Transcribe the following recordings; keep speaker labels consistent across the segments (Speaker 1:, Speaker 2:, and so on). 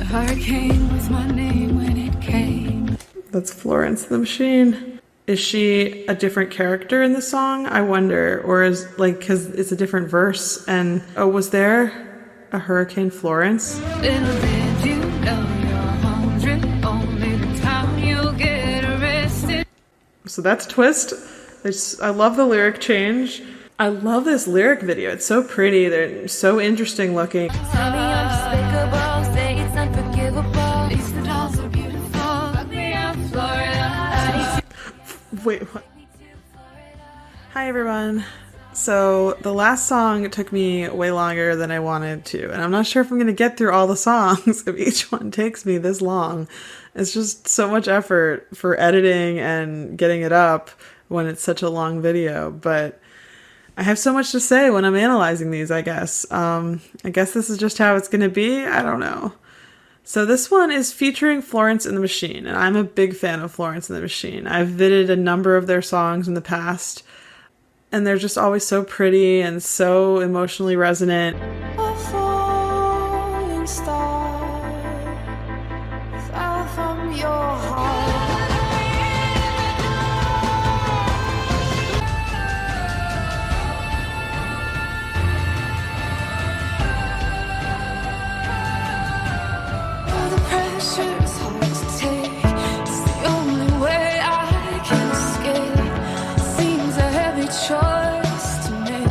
Speaker 1: hurricane was my name when it came.
Speaker 2: That's Florence and the Machine. Is she a different character in the song? I wonder. Or is like, because it's a different verse. And oh, was there a Hurricane Florence?
Speaker 1: Little did you know your home's really only the time you'll get arrested.
Speaker 2: So that's a twist. I love the lyric change. I love this lyric video. It's so pretty. They're so interesting looking.
Speaker 1: Tell me I'm despicable, say it's unforgivable. These dolls are beautiful. Fuck me out, Florida.
Speaker 2: Wait, what? Hi, everyone. So the last song took me way longer than I wanted to, and I'm not sure if I'm going to get through all the songs if each one takes me this long. It's just so much effort for editing and getting it up when it's such a long video, but I have so much to say when I'm analyzing these, I guess. I guess this is just how it's going to be. I don't know. So this one is featuring Florence and the Machine, and I'm a big fan of Florence and the Machine. I've vided a number of their songs in the past, and they're just always so pretty and so emotionally resonant.
Speaker 1: A falling star fell from your heart. The pressure is hard to take. It's the only way I can escape. Seems a heavy choice to make.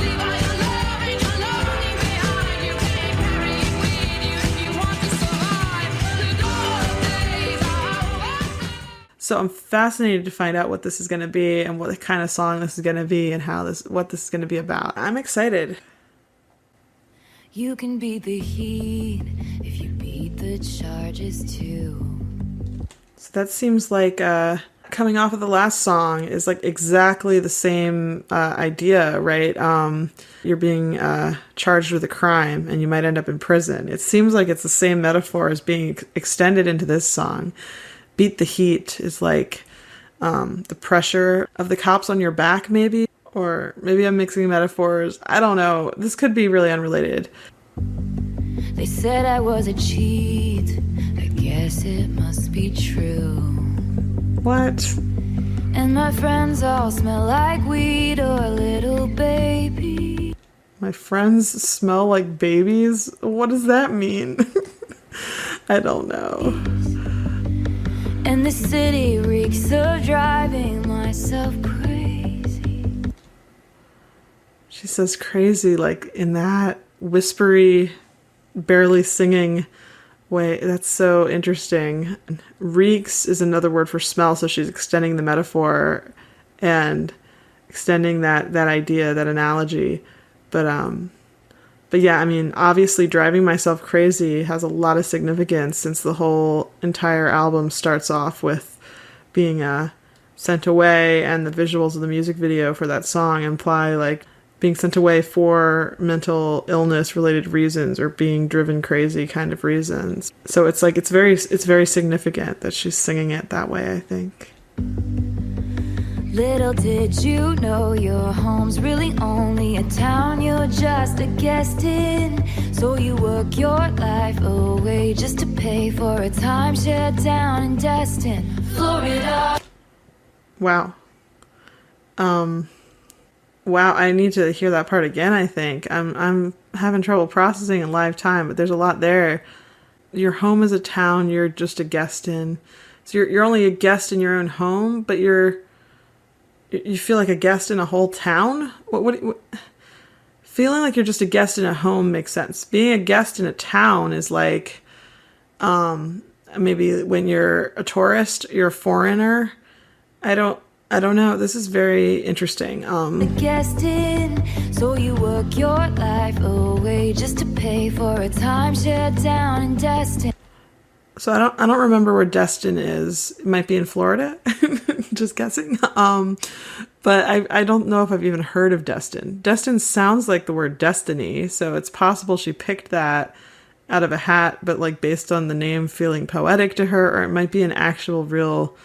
Speaker 2: So I'm fascinated to find out what this is going to be and what kind of song this is going to be and what this is going to be about. I'm excited.
Speaker 1: You can beat the heat if you beat the charges too.
Speaker 2: So that seems like coming off of the last song is like exactly the same idea, right? You're being charged with a crime and you might end up in prison. It seems like it's the same metaphor as being extended into this song. Beat the heat is like the pressure of the cops on your back, maybe. Or maybe I'm mixing metaphors. I don't know. This could be really unrelated.
Speaker 1: They said I was a cheat. I guess it must be true.
Speaker 2: What?
Speaker 1: And my friends all smell like weed or a little baby.
Speaker 2: My friends smell like babies? What does that mean? I don't know.
Speaker 1: And the city reeks of driving myself crazy.
Speaker 2: She says crazy, like in that whispery, barely singing way. That's so interesting. Reeks is another word for smell, so she's extending the metaphor and extending that idea, that analogy. But yeah, I mean, obviously Driving Myself Crazy has a lot of significance since the whole entire album starts off with being sent away, and the visuals of the music video for that song imply like being sent away for mental illness related reasons or being driven crazy kind of reasons. So it's like it's very significant that she's singing it that way, I think.
Speaker 1: Little did you know your home's really only a town you're just a guest in. So you work your life away just to pay for a timeshare down in Destin, Florida.
Speaker 2: Wow. Wow, I need to hear that part again, I think. I'm having trouble processing in live time, but there's a lot there. Your home is a town you're just a guest in. So you're only a guest in your own home, but you feel like a guest in a whole town? What feeling like you're just a guest in a home makes sense. Being a guest in a town is like maybe when you're a tourist, you're a foreigner. I don't know. This is very interesting.
Speaker 1: The guest in, so you work your life away just to pay for a timeshare down in Destin.
Speaker 2: So I don't remember where Destin is. It might be in Florida. Just guessing. But I don't know if I've even heard of Destin. Destin sounds like the word destiny, so it's possible she picked that out of a hat, but like based on the name feeling poetic to her, or it might be an actual real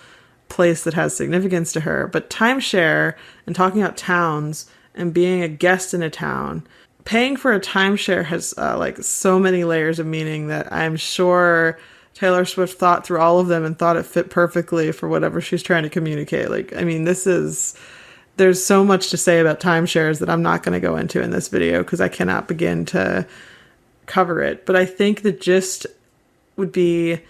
Speaker 2: place that has significance to her. But timeshare and talking about towns and being a guest in a town, paying for a timeshare has like so many layers of meaning that I'm sure Taylor Swift thought through all of them and thought it fit perfectly for whatever she's trying to communicate. Like, I mean, there's so much to say about timeshares that I'm not going to go into in this video because I cannot begin to cover it. But I think the gist would be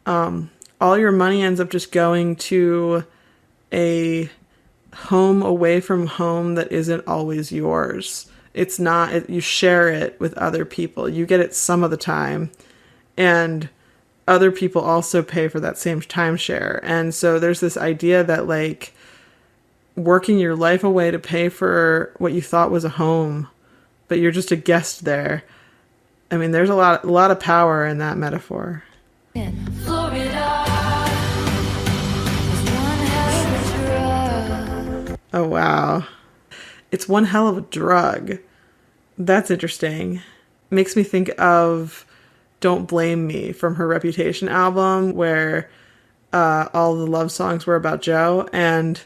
Speaker 2: all your money ends up just going to a home away from home that isn't always yours. It's not, you share it with other people. You get it some of the time, and other people also pay for that same timeshare. And so there's this idea that like working your life away to pay for what you thought was a home, but you're just a guest there. I mean, there's a lot of power in that metaphor.
Speaker 1: In Florida, there's one hell of a drug.
Speaker 2: Oh, wow. It's one hell of a drug. That's interesting. Makes me think of Don't Blame Me from her Reputation album, where all the love songs were about Joe, and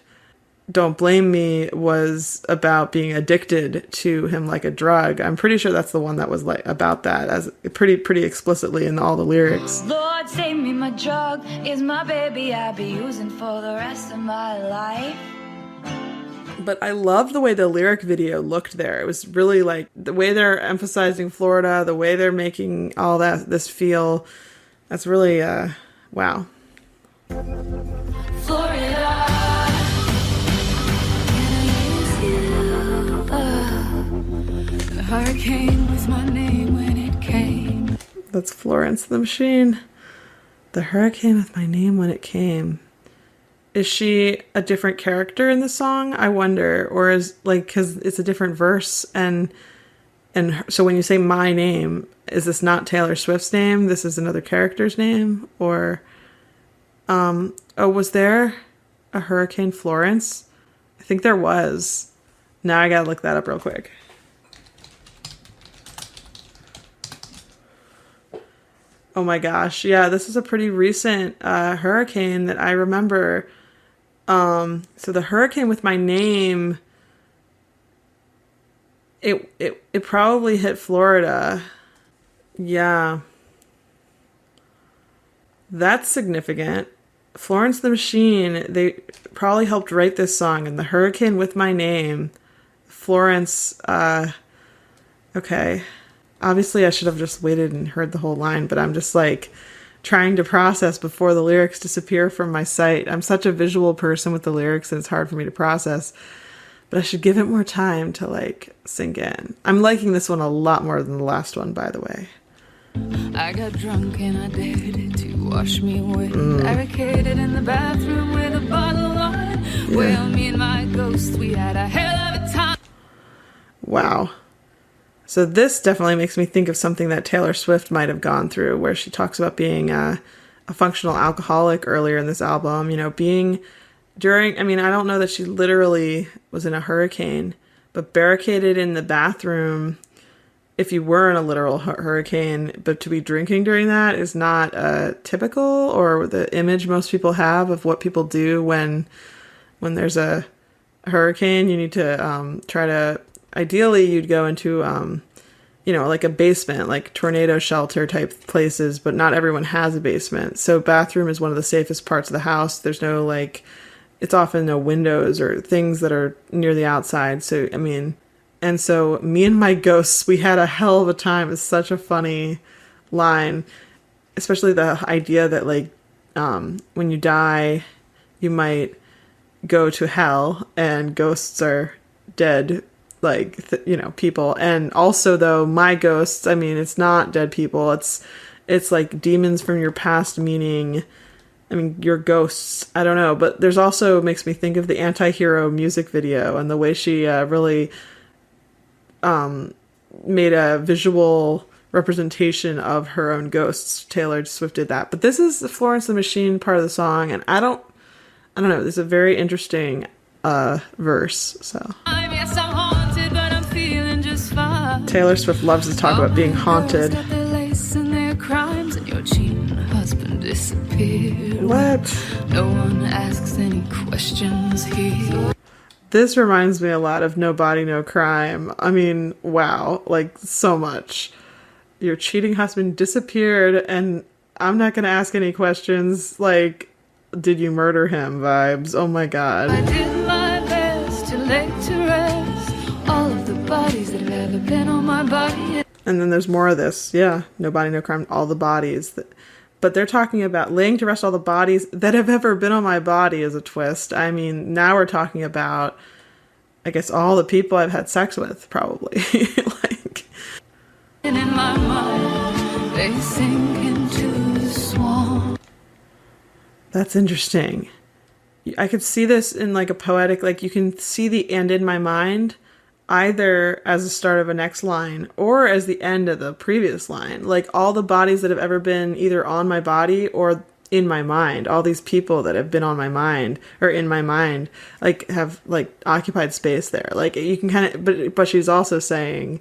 Speaker 2: Don't Blame Me was about being addicted to him like a drug. I'm pretty sure that's the one that was like about that, as pretty explicitly in all the lyrics.
Speaker 1: Lord, save me, my drug is my baby I'll be using for the rest of my life.
Speaker 2: But I love the way the lyric video looked there. It was really like the way they're emphasizing Florida, the way they're making all this feel. That's really, wow.
Speaker 1: Florida, a hurricane with my name when it came.
Speaker 2: That's Florence the Machine. The hurricane with my name when it came. Is she a different character in the song? I wonder. Or is like, because it's a different verse, and so when you say my name, is this not Taylor Swift's name? This is another character's name? Or was there a Hurricane Florence? I think there was. Now I gotta look that up real quick. Oh my gosh. Yeah, this is a pretty recent hurricane that I remember. So the hurricane with my name, it probably hit Florida. Yeah. That's significant. Florence the Machine, they probably helped write this song, and the hurricane with my name, Florence, okay. Obviously I should have just waited and heard the whole line, but I'm just like trying to process before the lyrics disappear from my sight. I'm such a visual person with the lyrics, and it's hard for me to process, but I should give it more time to like sink in. I'm liking this one a lot more than the last one, by the way.
Speaker 1: I got drunk and I dared it to wash me away. Barricaded in the bathroom with a bottle of wine.
Speaker 2: Yeah.
Speaker 1: Well, me and my ghost, we had a hell of a time.
Speaker 2: Wow. So this definitely makes me think of something that Taylor Swift might have gone through, where she talks about being a functional alcoholic earlier in this album, you know, being during, I mean, I don't know that she literally was in a hurricane, but barricaded in the bathroom, if you were in a literal hurricane, but to be drinking during that is not typical, or the image most people have of what people do when there's a hurricane. You need to try to, ideally you'd go into, you know, like a basement, like tornado shelter type places, but not everyone has a basement. So bathroom is one of the safest parts of the house. There's no like, it's often no windows or things that are near the outside. So, I mean, and so me and my ghosts, we had a hell of a time. It's such a funny line, especially the idea that like, when you die, you might go to hell, and ghosts are dead, like, you know, people. And also though, my ghosts, I mean, it's not dead people. It's like demons from your past, meaning, I mean, your ghosts, I don't know. But there's also, makes me think of the Anti-Hero music video and the way she really made a visual representation of her own ghosts. Taylor Swift did that. But this is the Florence the Machine part of the song, and I don't know, this is a very interesting verse. So
Speaker 1: Yes, I'm haunted, but I'm feeling just fine.
Speaker 2: Taylor Swift loves to talk about being haunted.
Speaker 1: Got their lace and their crimes, and your cheating husband disappeared.
Speaker 2: What?
Speaker 1: No one asks any questions here.
Speaker 2: This reminds me a lot of No Body, No Crime. I mean, wow, like so much. Your cheating husband disappeared, and I'm not gonna ask any questions like, did you murder him vibes. Oh my god.
Speaker 1: I did my best to lay to rest all of the bodies that have ever been on my body.
Speaker 2: And then there's more of this. Yeah, no body, no crime, all the bodies. But they're talking about laying to rest all the bodies that have ever been on my body is a twist. I mean, now we're talking about, I guess, all the people I've had sex with, probably. Like,
Speaker 1: And in my mind, they sink into the swamp.
Speaker 2: that's interesting. I could see this in like a poetic, like you can see the "and in my mind" either as the start of a next line or as the end of the previous line. Like all the bodies that have ever been either on my body or in my mind, all these people that have been on my mind or in my mind, like have like occupied space there. Like you can kind of, but she's also saying,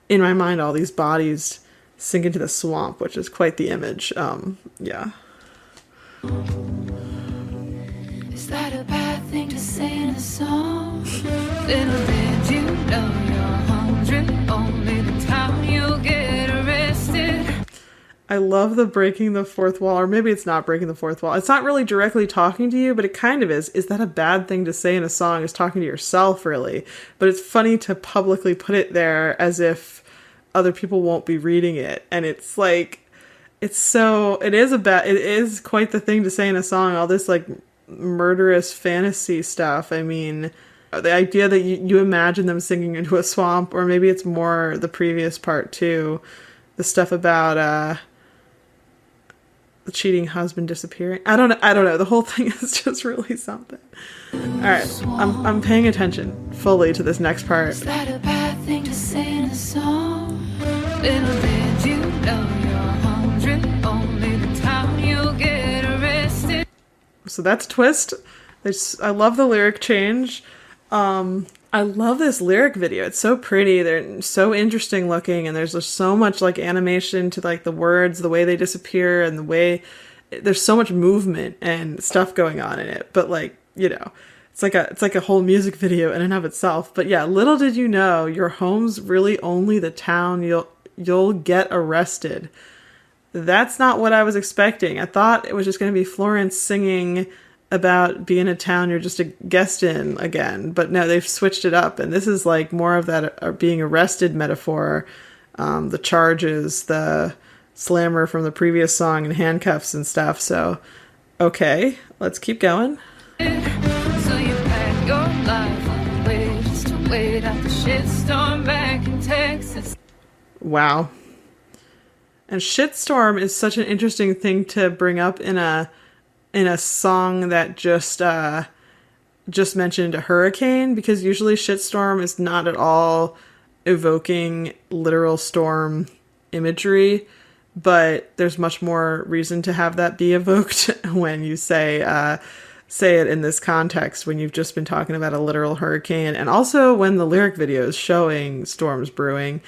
Speaker 2: in my mind, all these bodies sink into the swamp, which is quite the image. Yeah.
Speaker 1: Is that a bad thing to say in a song? Little did you know you're 100, only the time you'll get arrested.
Speaker 2: I love the breaking the fourth wall, or maybe it's not breaking the fourth wall. It's not really directly talking to you, but it kind of is. Is that a bad thing to say in a song? Is talking to yourself, really. But it's funny to publicly put it there as if other people won't be reading it. And it's like, it is quite the thing to say in a song, all this like murderous fantasy stuff. I mean, the idea that you imagine them singing into a swamp, or maybe it's more the previous part too, the stuff about the cheating husband disappearing. I don't know. The whole thing is just really something. All right, I'm paying attention fully to this next part.
Speaker 1: Is that a bad thing to say in a song? Little did you know you're 100, only the time you'll get arrested.
Speaker 2: So that's twist. I love the lyric change. I love this lyric video. It's so pretty. They're so interesting looking, and there's just so much like animation to like the words, the way they disappear, and the way there's so much movement and stuff going on in it. But like, you know, it's like a whole music video in and of itself. But yeah, little did you know your home's really only the town you'll get arrested. That's not what I was expecting. I thought it was just going to be Florence singing about being a town you're just a guest in again. But no, they've switched it up. And this is like more of that being arrested metaphor. The charges, the slammer from the previous song, and handcuffs and stuff. So, okay, let's keep going.
Speaker 1: So you pack your life away just to wait out the shitstorm back in Texas.
Speaker 2: Wow. And shitstorm is such an interesting thing to bring up in a song that just mentioned a hurricane, because usually shitstorm is not at all evoking literal storm imagery, but there's much more reason to have that be evoked when you say it in this context, when you've just been talking about a literal hurricane, and also when the lyric video is showing storms brewing.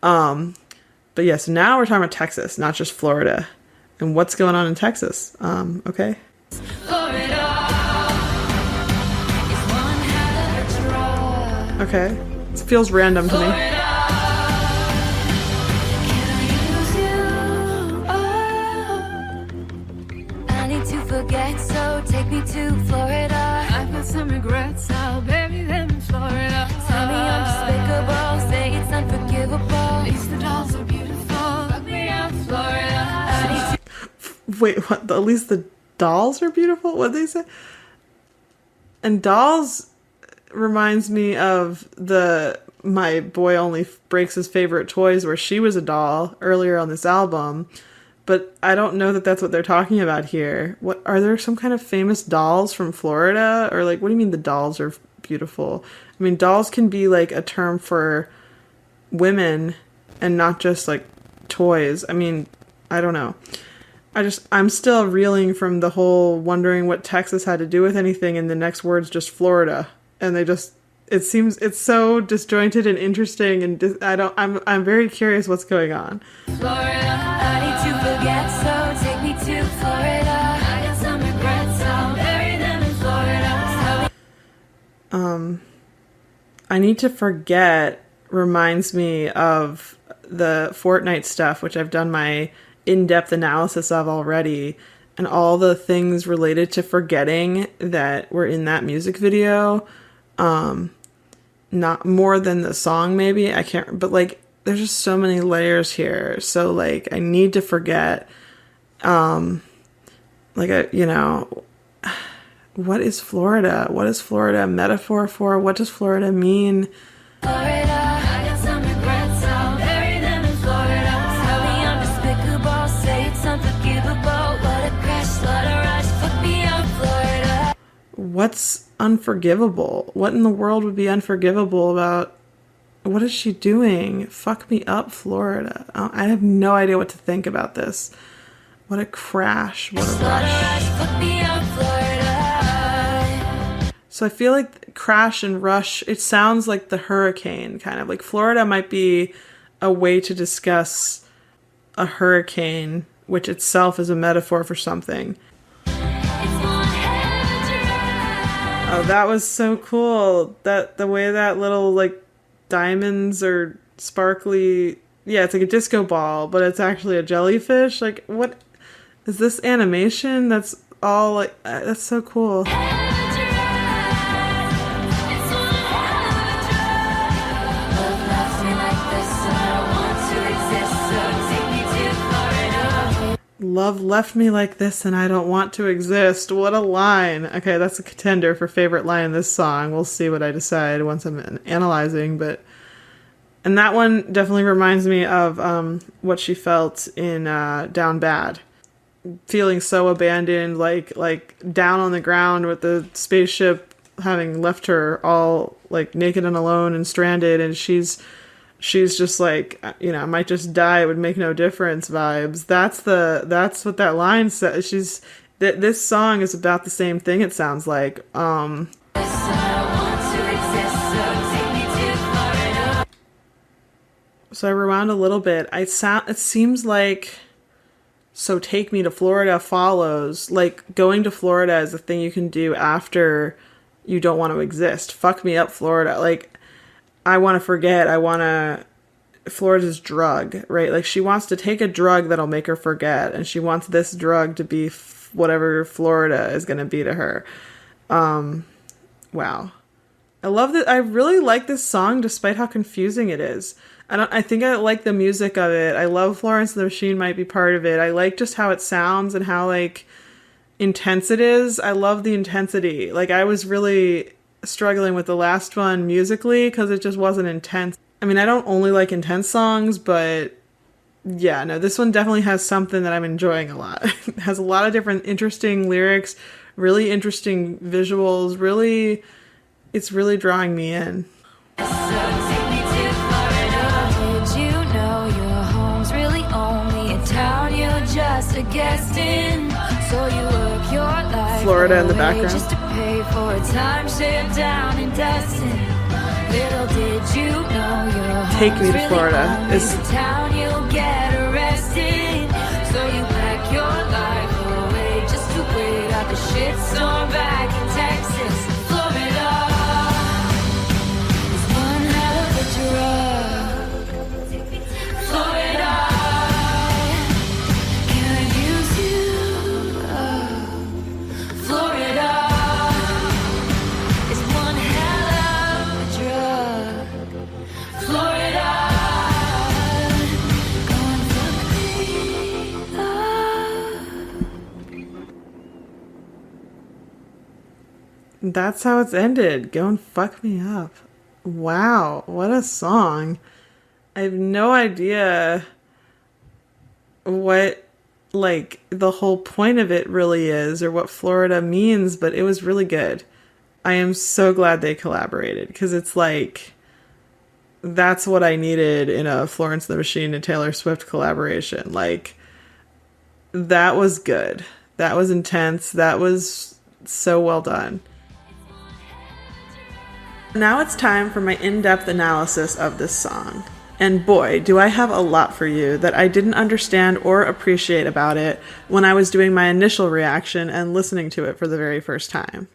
Speaker 2: But yes, now we're talking about Texas, not just Florida. And what's going on in Texas? Okay.
Speaker 1: Florida is one hell of a draw.
Speaker 2: Okay. It feels random to me.
Speaker 1: Florida, can I use you? Oh, I need to forget, so take me to Florida. I've got some regrets, I'll bury them in Florida. Tell me I'm despicable, say it's unforgivable. At least the dolls are beautiful. Fuck me out, Florida. I need to
Speaker 2: Wait, what? At least the dolls are beautiful? What'd they say? And dolls reminds me of My Boy Only Breaks His Favorite Toys, where she was a doll earlier on this album. But I don't know that that's what they're talking about here. What are there some kind of famous dolls from Florida? Or like, what do you mean the dolls are beautiful? I mean, dolls can be like a term for women and not just like toys. I mean, I don't know. I'm still reeling from the whole wondering what Texas had to do with anything, and the next word's just Florida. And it seems it's so disjointed and interesting, and I'm very curious what's going on.
Speaker 1: Florida, I need to forget, so take me to Florida. I got some regrets, I'll bury them in Florida.
Speaker 2: I Need to Forget reminds me of the Fortnite stuff, which I've done my in-depth analysis of already, and all the things related to forgetting that were in that music video. Not more than the song, maybe. I can't, but like, there's just so many layers here. So like, I need to forget, what is Florida? What is Florida a metaphor for? What does Florida mean?
Speaker 1: Florida, I got some regrets, I'll bury them in Florida. Tell me I'm despicable, say it's unforgivable. What a crash, what a rush, fuck me up, Florida.
Speaker 2: What's unforgivable? What in the world would be unforgivable about, what is she doing? Fuck me up, Florida. I have no idea what to think about this. What a crash, what a rush.
Speaker 1: Fuck me up, Florida.
Speaker 2: So I feel like crash and rush, it sounds like the hurricane, kind of. Like Florida might be a way to discuss a hurricane, which itself is a metaphor for something. Oh, that was so cool. That the way that little like diamonds or sparkly, yeah, it's like a disco ball, but it's actually a jellyfish. Like, what is this animation? That's all like, that's so cool. Love left me like this and I don't want to exist. What a line. Okay, that's a contender for favorite line in this song. We'll see what I decide once I'm analyzing, and that one definitely reminds me of what she felt in Down Bad. Feeling so abandoned, like down on the ground with the spaceship having left her all like naked and alone and stranded, and she's just like, I might just die, it would make no difference vibes. That's what that line says. This song is about the same thing, it sounds like. So I rewound a little bit. It seems like So Take Me to Florida follows. Like, going to Florida is a thing you can do after you don't want to exist. Fuck me up, Florida. Like, I want to forget. Florida's drug, right? Like, she wants to take a drug that'll make her forget, and she wants this drug to be whatever Florida is going to be to her. Wow. I love that. I really like this song despite how confusing it is. I think I like the music of it. I love Florence and the Machine might be part of it. I like just how it sounds and how like intense it is. I love the intensity. Like, I was really struggling with the last one musically because it just wasn't intense. I mean, I don't only like intense songs, but yeah, no, this one definitely has something that I'm enjoying a lot. It has a lot of different interesting lyrics, really interesting visuals, it's really drawing me in.
Speaker 1: Did you know your home's really only a town you're just a guest in? So you work your life
Speaker 2: Florida in the
Speaker 1: away
Speaker 2: background.
Speaker 1: just to pay for a timeshare down in Destin. Little did you know your
Speaker 2: Take Me
Speaker 1: home's
Speaker 2: to
Speaker 1: really
Speaker 2: Florida
Speaker 1: only
Speaker 2: is-
Speaker 1: a town you'll get arrested. So you pack your life away just to wait out the shitstorm back in Texas. Florida is one hell of a drug. Florida, can I use you? Florida is one hell of a drug. Florida, go and fuck me up.
Speaker 2: That's how it's ended. Go and fuck me up. Wow, what a song. I have no idea what like the whole point of it really is or what Florida means, but it was really good. I am so glad they collaborated because it's like that's what I needed in a Florence and the Machine and Taylor Swift collaboration. Like, that was good. That was intense. That was so well done. Now it's time for my in-depth analysis of this song. And boy, do I have a lot for you that I didn't understand or appreciate about it when I was doing my initial reaction and listening to it for the very first time.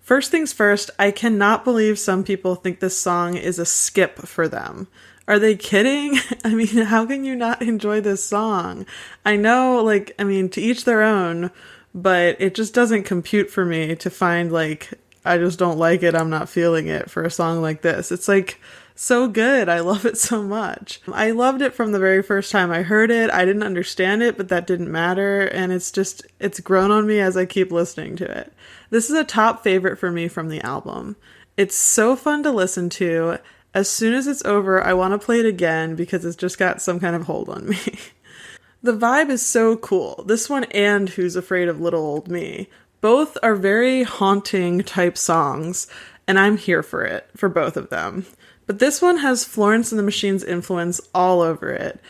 Speaker 2: First things first, I cannot believe some people think this song is a skip for them. Are they kidding? I mean, how can you not enjoy this song? I know, like, I mean, to each their own, but it just doesn't compute for me to find, like, I just don't like it, I'm not feeling it for a song like this. It's like so good. I love it so much. I loved it from the very first time I heard it. I didn't understand it, but that didn't matter. And it's grown on me as I keep listening to it. This is a top favorite for me from the album. It's so fun to listen to. As soon as it's over, I want to play it again because it's just got some kind of hold on me. The vibe is so cool. This one and Who's Afraid of Little Old Me. Both are very haunting type songs, and I'm here for it, for both of them. But this one has Florence and the Machine's influence all over it.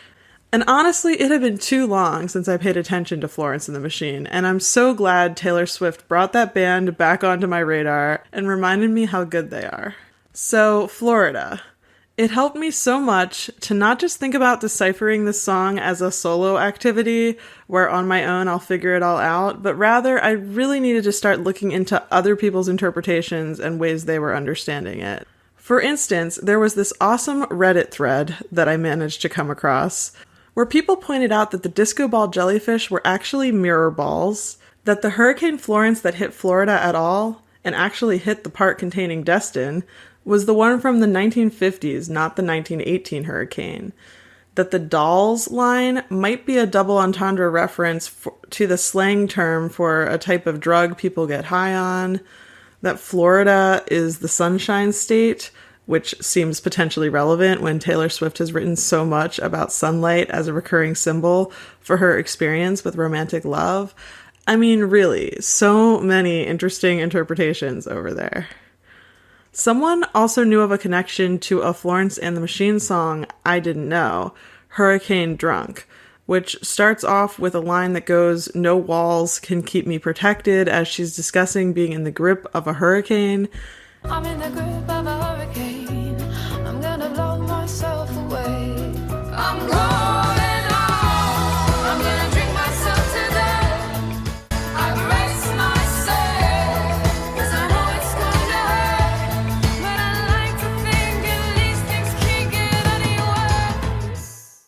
Speaker 2: And honestly, it had been too long since I paid attention to Florence and the Machine, and I'm so glad Taylor Swift brought that band back onto my radar and reminded me how good they are. So, Florida. It helped me so much to not just think about deciphering this song as a solo activity where on my own I'll figure it all out, but rather I really needed to start looking into other people's interpretations and ways they were understanding it. For instance, there was this awesome Reddit thread that I managed to come across where people pointed out that the disco ball jellyfish were actually mirror balls, that the Hurricane Florence that hit Florida at all, and actually hit the part containing Destin, was the one from the 1950s, not the 1918 hurricane. That the dolls line might be a double entendre reference to the slang term for a type of drug people get high on. That Florida is the sunshine state, which seems potentially relevant when Taylor Swift has written so much about sunlight as a recurring symbol for her experience with romantic love. I mean, really, so many interesting interpretations over there. Someone also knew of a connection to a Florence and the Machine song I didn't know, Hurricane Drunk, which starts off with a line that goes, "No walls can keep me protected," as she's discussing being in the grip of a hurricane.
Speaker 1: I'm in the grip of a hurricane. I'm gonna blow myself away. I'm going on. I'm gonna drink myself to death. I brace myself, 'cause I know it's gonna hurt. But I like to think at least things can't get any worse.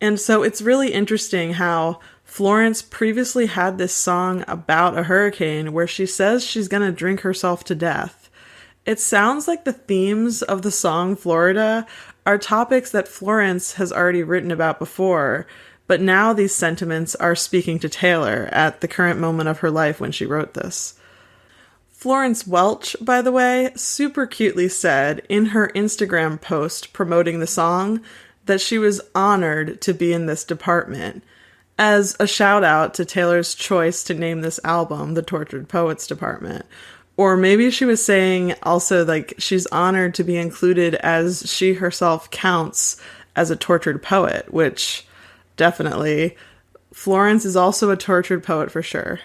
Speaker 2: And so it's really interesting how Florence previously had this song about a hurricane where she says she's gonna drink herself to death. It sounds like the themes of the song Florida are topics that Florence has already written about before, but now these sentiments are speaking to Taylor at the current moment of her life when she wrote this. Florence Welch, by the way, super cutely said in her Instagram post promoting the song that she was honored to be in this department, as a shout out to Taylor's choice to name this album the Tortured Poets Department. Or maybe she was saying also, like, she's honored to be included as she herself counts as a tortured poet, which definitely, Florence is also a tortured poet for sure.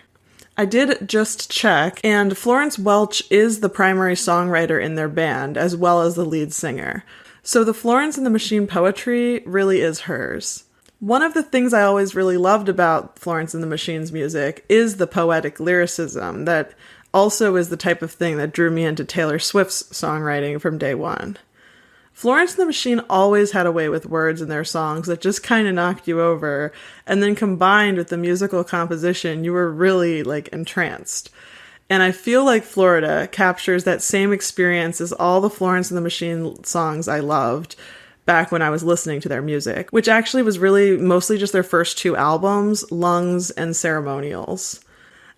Speaker 2: I did just check, and Florence Welch is the primary songwriter in their band, as well as the lead singer. So the Florence and the Machine poetry really is hers. One of the things I always really loved about Florence and the Machine's music is the poetic lyricism that also is the type of thing that drew me into Taylor Swift's songwriting from day one. Florence and the Machine always had a way with words in their songs that just kind of knocked you over, and then combined with the musical composition, you were really, like, entranced. And I feel like Florida captures that same experience as all the Florence and the Machine songs I loved back when I was listening to their music, which actually was really mostly just their first two albums, Lungs and Ceremonials.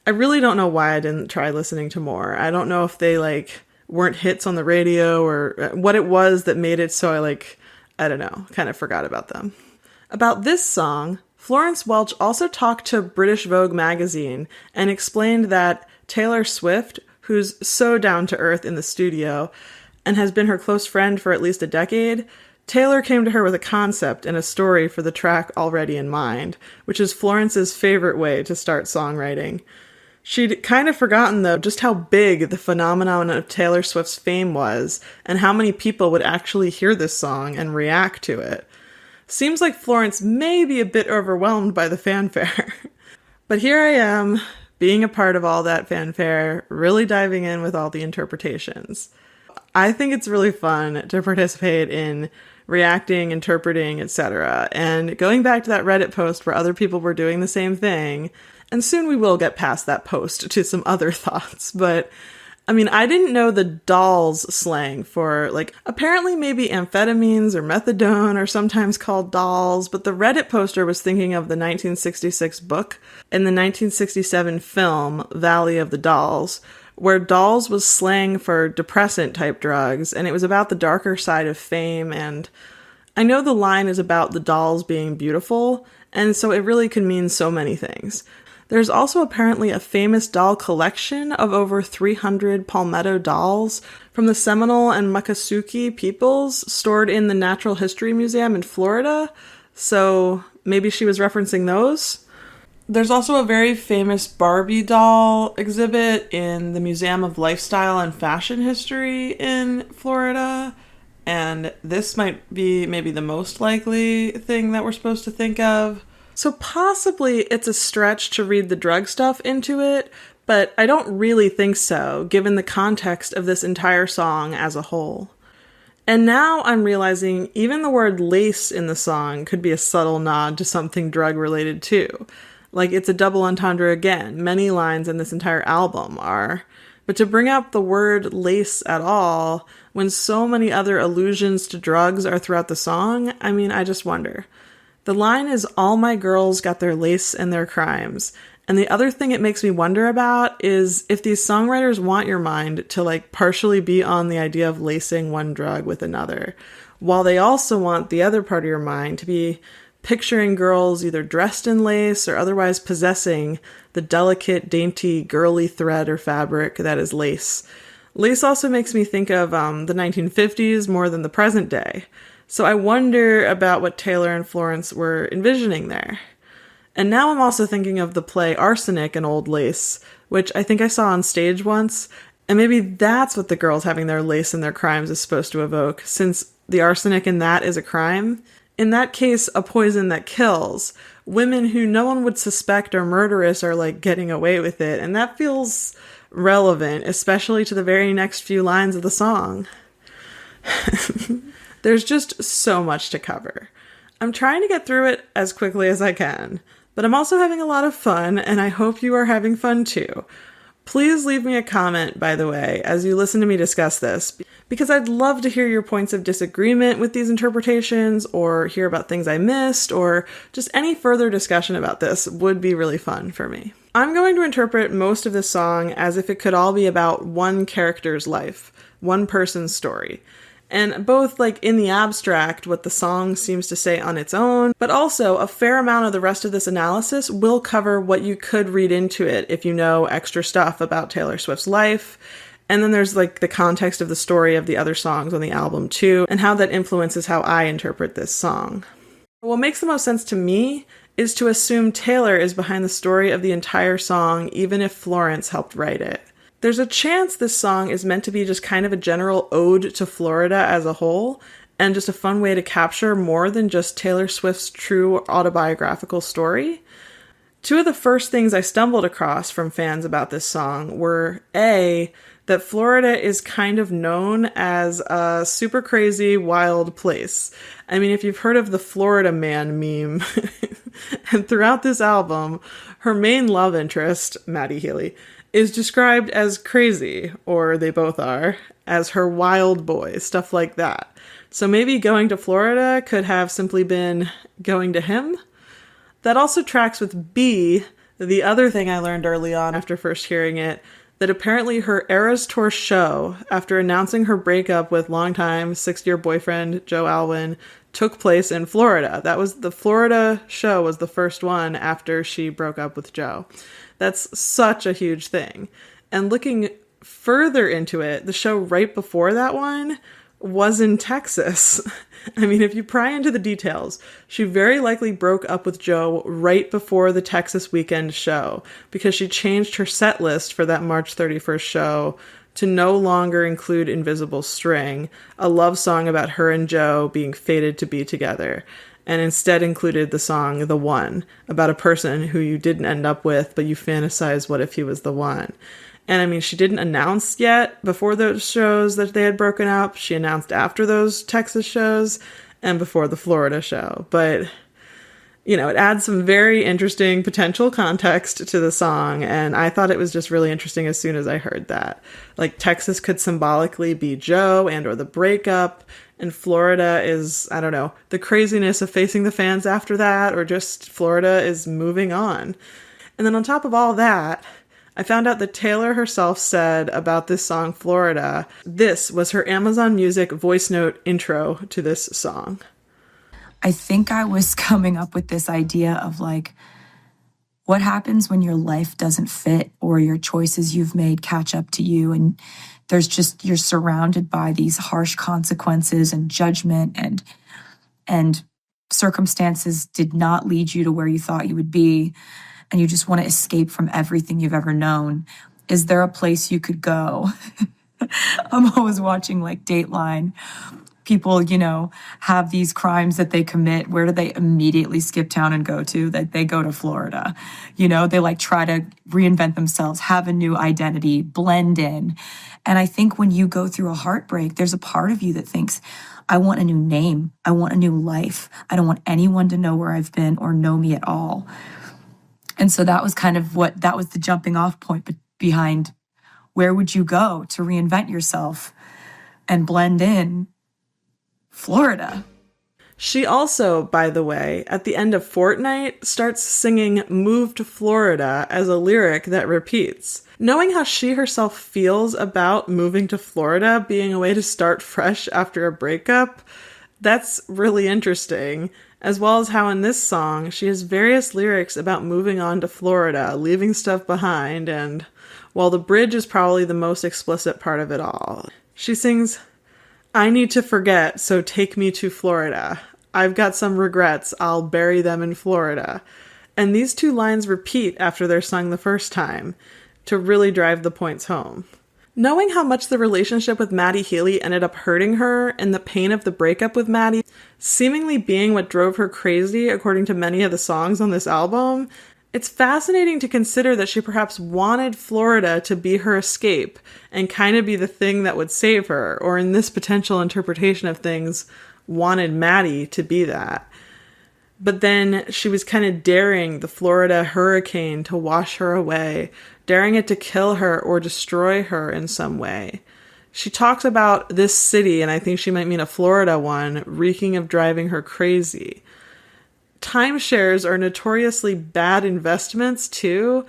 Speaker 2: I really don't know why I didn't try listening to more. I don't know if they, like, weren't hits on the radio or what it was that made it so I don't know, kind of forgot about them. About this song, Florence Welch also talked to British Vogue magazine and explained that Taylor Swift, who's so down to earth in the studio and has been her close friend for at least a decade, Taylor came to her with a concept and a story for the track already in mind, which is Florence's favorite way to start songwriting. She'd kind of forgotten, though, just how big the phenomenon of Taylor Swift's fame was and how many people would actually hear this song and react to it. Seems like Florence may be a bit overwhelmed by the fanfare. But here I am, being a part of all that fanfare, really diving in with all the interpretations. I think it's really fun to participate in reacting, interpreting, etc. And going back to that Reddit post where other people were doing the same thing, and soon we will get past that post to some other thoughts, but I mean, I didn't know the dolls slang for, like, apparently maybe amphetamines or methadone are sometimes called dolls, but the Reddit poster was thinking of the 1966 book and the 1967 film Valley of the Dolls, where dolls was slang for depressant type drugs, and it was about the darker side of fame, and I know the line is about the dolls being beautiful, and so it really can mean so many things. There's also apparently a famous doll collection of over 300 Palmetto dolls from the Seminole and Miccosukee peoples stored in the Natural History Museum in Florida, so maybe she was referencing those. There's also a very famous Barbie doll exhibit in the Museum of Lifestyle and Fashion History in Florida, and this might be maybe the most likely thing that we're supposed to think of. So possibly it's a stretch to read the drug stuff into it, but I don't really think so, given the context of this entire song as a whole. And now I'm realizing even the word lace in the song could be a subtle nod to something drug-related too. Like, it's a double entendre again. Many lines in this entire album are. But to bring up the word lace at all, when so many other allusions to drugs are throughout the song, I mean, I just wonder. The line is, all my girls got their lace and their crimes. And the other thing it makes me wonder about is if these songwriters want your mind to, like, partially be on the idea of lacing one drug with another, while they also want the other part of your mind to be picturing girls either dressed in lace or otherwise possessing the delicate, dainty, girly thread or fabric that is lace. Lace also makes me think of the 1950s more than the present day. So I wonder about what Taylor and Florence were envisioning there. And now I'm also thinking of the play Arsenic and Old Lace, which I think I saw on stage once, and maybe that's what the girls having their lace and their crimes is supposed to evoke, since the arsenic in that is a crime. In that case, a poison that kills. Women who no one would suspect are murderous are, like, getting away with it, and that feels relevant, especially to the very next few lines of the song. There's just so much to cover. I'm trying to get through it as quickly as I can, but I'm also having a lot of fun, and I hope you are having fun too. Please leave me a comment, by the way, as you listen to me discuss this, because I'd love to hear your points of disagreement with these interpretations, or hear about things I missed, or just any further discussion about this would be really fun for me. I'm going to interpret most of this song as if it could all be about one character's life, one person's story. And both, like, in the abstract, what the song seems to say on its own, but also a fair amount of the rest of this analysis will cover what you could read into it if you know extra stuff about Taylor Swift's life. And then there's, like, the context of the story of the other songs on the album too, and how that influences how I interpret this song. What makes the most sense to me is to assume Taylor is behind the story of the entire song, even if Florence helped write it. There's a chance this song is meant to be just kind of a general ode to Florida as a whole, and just a fun way to capture more than just Taylor Swift's true autobiographical story. Two of the first things I stumbled across from fans about this song were A, that Florida is kind of known as a super crazy, wild place. I mean, if you've heard of the Florida Man meme, and throughout this album, her main love interest, Maddie Healy, is described as crazy, or they both are, as her wild boy, stuff like that. So maybe going to Florida could have simply been going to him. That also tracks with B, the other thing I learned early on after first hearing it, that apparently her Eras Tour show, after announcing her breakup with longtime six-year boyfriend Joe Alwyn, took place in Florida. That was the Florida show was the first one after she broke up with Joe. That's such a huge thing. And looking further into it, the show right before that one was in Texas. I mean, if you pry into the details, she very likely broke up with Joe right before the Texas weekend show because she changed her set list for that March 31st show to no longer include Invisible String, a love song about her and Joe being fated to be together. and instead included the song The One, about a person who you didn't end up with, but you fantasize what if he was the one. And I mean, she didn't announce yet before those shows that they had broken up. She announced after those Texas shows and before the Florida show. But, you know, it adds some very interesting potential context to the song. And I thought it was just really interesting as soon as I heard that. Like, Texas could symbolically be Joe and or the breakup. And Florida is, I don't know, the craziness of facing the fans after that, or just Florida is moving on. And then on top of all that, I found out that Taylor herself said about this song, Florida, this was her Amazon Music voice note intro to this song.
Speaker 3: I think I was coming up with this idea of like, what happens when your life doesn't fit or your choices you've made catch up to you, and there's just, you're surrounded by these harsh consequences and judgment, and circumstances did not lead you to where you thought you would be, and you just want to escape from everything you've ever known. Is there a place you could go? I'm always watching like Dateline. People, you know, have these crimes that they commit. Where do they immediately skip town and go to? That they go to Florida. You know, they like try to reinvent themselves, have a new identity, blend in. And I think when you go through a heartbreak, there's a part of you that thinks, I want a new name. I want a new life. I don't want anyone to know where I've been or know me at all. And so that was kind of that was the jumping off point behind where would you go to reinvent yourself and blend in? Florida.
Speaker 2: She also, by the way, at the end of Fortnight, starts singing Move to Florida as a lyric that repeats. Knowing how she herself feels about moving to Florida being a way to start fresh after a breakup, that's really interesting. As well as how in this song, she has various lyrics about moving on to Florida, leaving stuff behind, and while the bridge is probably the most explicit part of it all. She sings, I need to forget, so take me to Florida. I've got some regrets, I'll bury them in Florida. And these two lines repeat after they're sung the first time to really drive the points home. Knowing how much the relationship with Matty Healy ended up hurting her and the pain of the breakup with Matty seemingly being what drove her crazy according to many of the songs on this album, it's fascinating to consider that she perhaps wanted Florida to be her escape and kind of be the thing that would save her, or in this potential interpretation of things, wanted Matty to be that. But then she was kind of daring the Florida hurricane to wash her away, daring it to kill her or destroy her in some way. She talks about this city, and I think she might mean a Florida one, reeking of driving her crazy. Timeshares are notoriously bad investments too,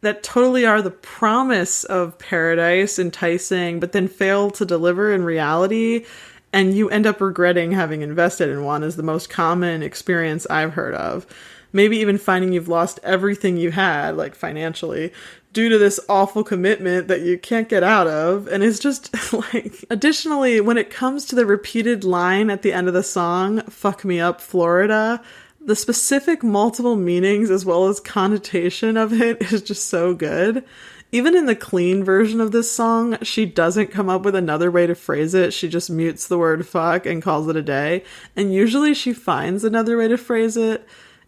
Speaker 2: that totally are the promise of paradise, enticing, but then fail to deliver in reality, and you end up regretting having invested in one is the most common experience I've heard of. Maybe even finding you've lost everything you had, like financially, due to this awful commitment that you can't get out of. And it's just like, additionally, when it comes to the repeated line at the end of the song, fuck me up, Florida, the specific multiple meanings as well as connotation of it is just so good. Even in the clean version of this song, she doesn't come up with another way to phrase it. She just mutes the word fuck and calls it a day. And usually she finds another way to phrase it.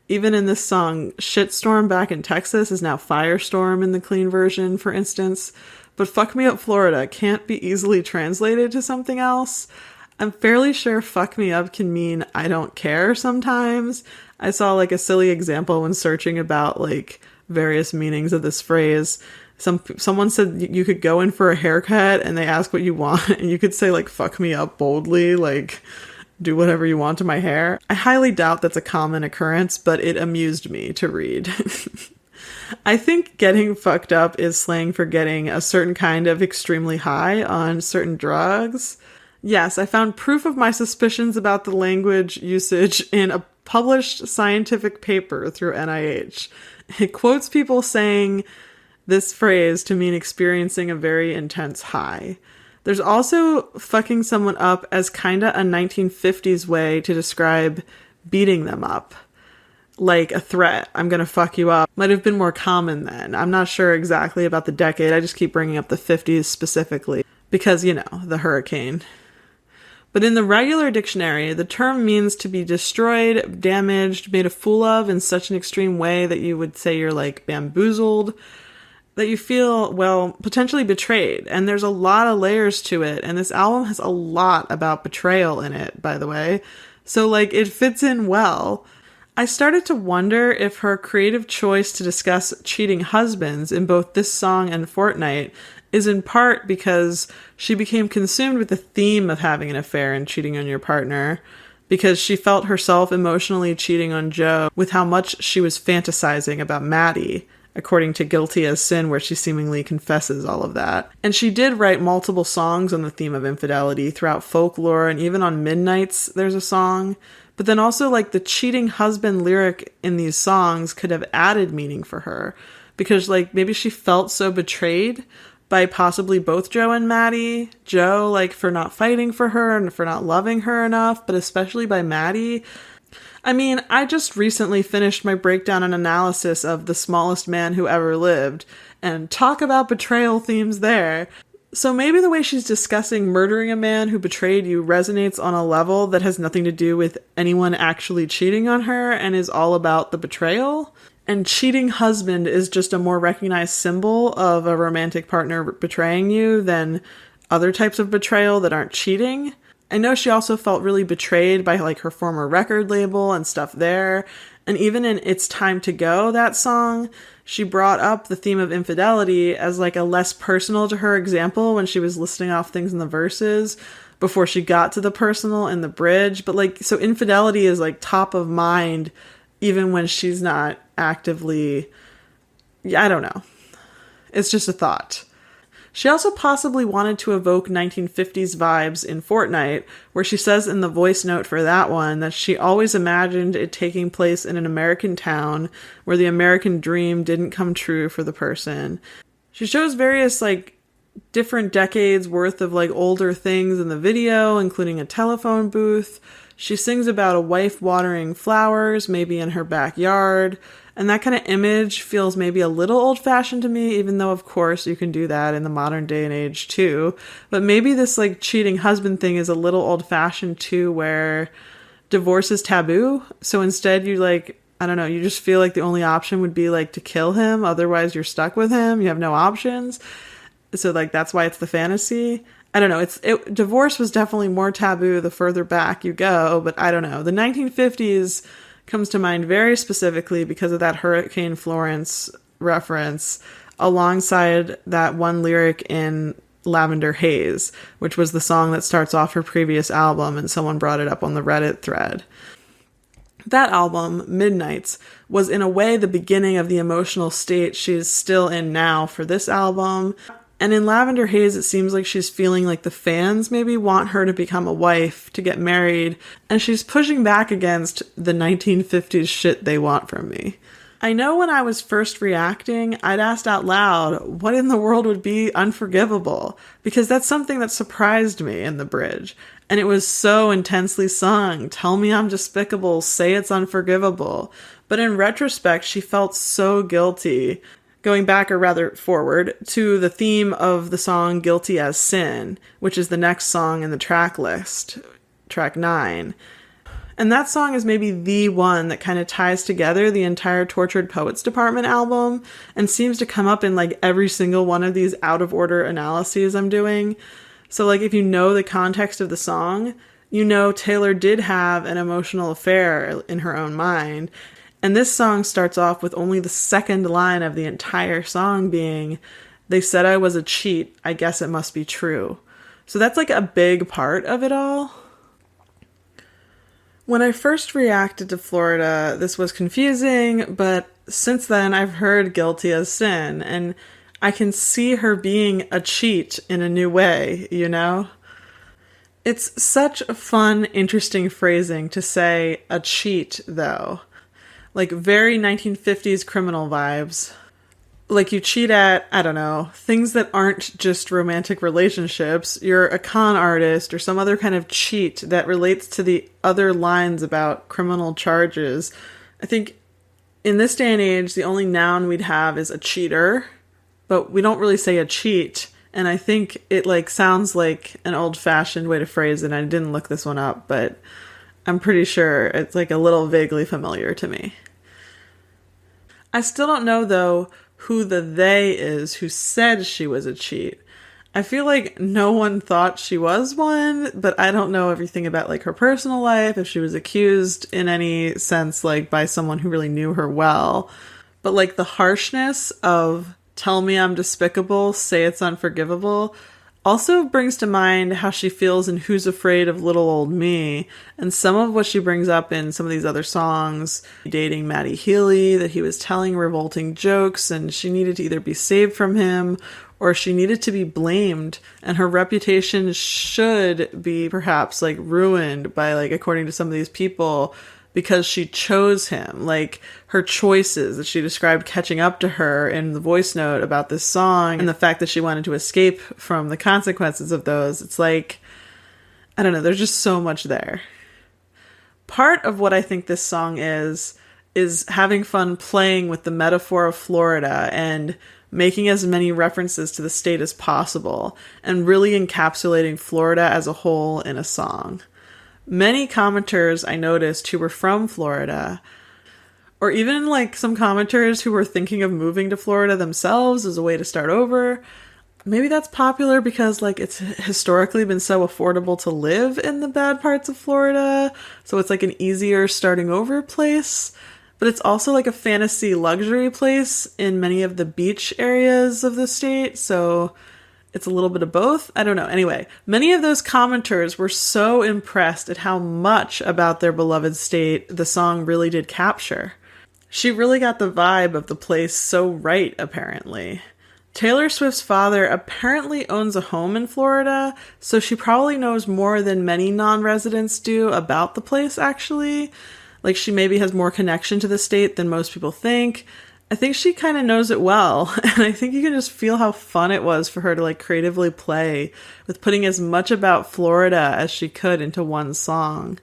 Speaker 2: Even in this song, shitstorm back in Texas is now firestorm in the clean version, for instance. But fuck me up Florida can't be easily translated to something else. I'm fairly sure fuck me up can mean I don't care sometimes. I saw like a silly example when searching about like various meanings of this phrase. Someone said you could go in for a haircut and they ask what you want and you could say like fuck me up boldly, like do whatever you want to my hair. I highly doubt that's a common occurrence, but it amused me to read. I think getting fucked up is slang for getting a certain kind of extremely high on certain drugs. Yes, I found proof of my suspicions about the language usage in a published scientific paper through NIH. It quotes people saying this phrase to mean experiencing a very intense high. There's also fucking someone up as kinda a 1950s way to describe beating them up. Like a threat, I'm gonna fuck you up, might have been more common then. I'm not sure exactly about the decade, I just keep bringing up the 50s specifically. Because, you know, the hurricane. But in the regular dictionary, the term means to be destroyed, damaged, made a fool of in such an extreme way that you would say you're like bamboozled, that you feel, well, potentially betrayed. And there's a lot of layers to it. And this album has a lot about betrayal in it, by the way. So like it fits in well. I started to wonder if her creative choice to discuss cheating husbands in both this song and Fortnight is in part because she became consumed with the theme of having an affair and cheating on your partner, because she felt herself emotionally cheating on Joe with how much she was fantasizing about Maddie, according to Guilty as Sin, where she seemingly confesses all of that. And she did write multiple songs on the theme of infidelity throughout Folklore, and even on Midnights there's a song. But then also like the cheating husband lyric in these songs could have added meaning for her, because like maybe she felt so betrayed by possibly both Joe and Maddie. Joe, like, for not fighting for her and for not loving her enough, but especially by Maddie. I mean, I just recently finished my breakdown and analysis of The Smallest Man Who Ever Lived, and talk about betrayal themes there. So maybe the way she's discussing murdering a man who betrayed you resonates on a level that has nothing to do with anyone actually cheating on her and is all about the betrayal. And cheating husband is just a more recognized symbol of a romantic partner betraying you than other types of betrayal that aren't cheating. I know she also felt really betrayed by like her former record label and stuff there. And even in It's Time to Go, that song, she brought up the theme of infidelity as like a less personal to her example when she was listing off things in the verses before she got to the personal in the bridge. But like, so infidelity is like top of mind even when she's not actively, I don't know. It's just a thought. She also possibly wanted to evoke 1950s vibes in Fortnight, where she says in the voice note for that one that she always imagined it taking place in an American town where the American dream didn't come true for the person. She shows various like different decades worth of like older things in the video, including a telephone booth. She sings about a wife watering flowers, maybe in her backyard. And that kind of image feels maybe a little old-fashioned to me, even though, of course, you can do that in the modern day and age, too. But maybe this, like, cheating husband thing is a little old-fashioned, too, where divorce is taboo. So instead you, like, I don't know, you just feel like the only option would be, like, to kill him. Otherwise, you're stuck with him. You have no options. So, like, that's why it's the fantasy. I don't know. Divorce was definitely more taboo the further back you go, but I don't know. The 1950s comes to mind very specifically because of that Hurricane Florence reference, alongside that one lyric in Lavender Haze, which was the song that starts off her previous album, and someone brought it up on the Reddit thread. That album, Midnights, was in a way the beginning of the emotional state she's still in now for this album. And in Lavender Haze, it seems like she's feeling like the fans maybe want her to become a wife, to get married, and she's pushing back against the 1950s shit they want from me. I know when I was first reacting, I'd asked out loud, what in the world would be unforgivable? Because that's something that surprised me in the bridge. And it was so intensely sung. Tell me I'm despicable, say it's unforgivable. But in retrospect, she felt so guilty. Going back, or rather forward, to the theme of the song Guilty as Sin, which is the next song in the track list, track 9. And that song is maybe the one that kind of ties together the entire Tortured Poets Department album and seems to come up in like every single one of these out of order analyses I'm doing. So like if you know the context of the song, you know Taylor did have an emotional affair in her own mind. And this song starts off with only the second line of the entire song being, "They said I was a cheat, I guess it must be true." So that's like a big part of it all. When I first reacted to Florida, this was confusing, but since then I've heard Guilty as Sin, and I can see her being a cheat in a new way, you know? It's such a fun, interesting phrasing to say a cheat, though. Like very 1950s criminal vibes. Like you cheat at, I don't know, things that aren't just romantic relationships. You're a con artist or some other kind of cheat that relates to the other lines about criminal charges. I think in this day and age, the only noun we'd have is a cheater, but we don't really say a cheat And I think it like sounds like an old-fashioned way to phrase it. I didn't look this one up, but I'm pretty sure it's like a little vaguely familiar to me. I still don't know, though, who the they is who said she was a cheat. I feel like no one thought she was one, but I don't know everything about like her personal life, if she was accused in any sense, like by someone who really knew her well. But like the harshness of tell me I'm despicable, say it's unforgivable, also brings to mind how she feels in Who's Afraid of Little Old Me, and some of what she brings up in some of these other songs, dating Matty Healy, that he was telling revolting jokes and she needed to either be saved from him or she needed to be blamed, and her reputation should be perhaps like ruined by like, according to some of these people, because she chose him. Like her choices that she described catching up to her in the voice note about this song, and the fact that she wanted to escape from the consequences of those. It's like, I don't know, there's just so much there. Part of what I think this song is having fun playing with the metaphor of Florida and making as many references to the state as possible and really encapsulating Florida as a whole in a song. Many commenters I noticed who were from Florida, or even like some commenters who were thinking of moving to Florida themselves as a way to start over. Maybe that's popular because like it's historically been so affordable to live in the bad parts of Florida, so it's like an easier starting over place. But it's also like a fantasy luxury place in many of the beach areas of the state, so it's a little bit of both. I don't know. Anyway, many of those commenters were so impressed at how much about their beloved state the song really did capture. She really got the vibe of the place so right, apparently. Taylor Swift's father apparently owns a home in Florida, so she probably knows more than many non-residents do about the place, actually. Like, she maybe has more connection to the state than most people think. I think she kind of knows it well, and I think you can just feel how fun it was for her to like creatively play with putting as much about Florida as she could into one song.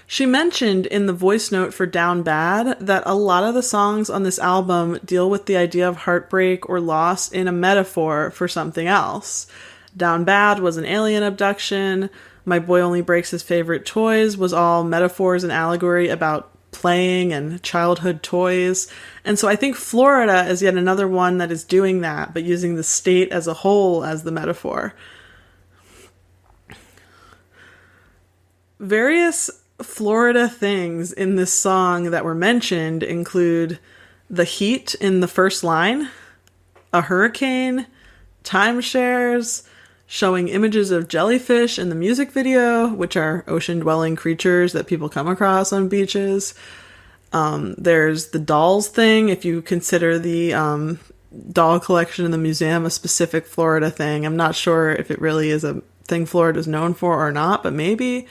Speaker 2: She mentioned in the voice note for Down Bad that a lot of the songs on this album deal with the idea of heartbreak or loss in a metaphor for something else. Down Bad was an alien abduction. My Boy Only Breaks His Favorite Toys was all metaphors and allegory about playing and childhood toys. And so I think Florida is yet another one that is doing that, but using the state as a whole as the metaphor. Various Florida things in this song that were mentioned include the heat in the first line, a hurricane, timeshares, showing images of jellyfish in the music video, which are ocean-dwelling creatures that people come across on beaches. There's the dolls thing, if you consider the doll collection in the museum a specific Florida thing. I'm not sure if it really is a thing Florida is known for or not, but maybe.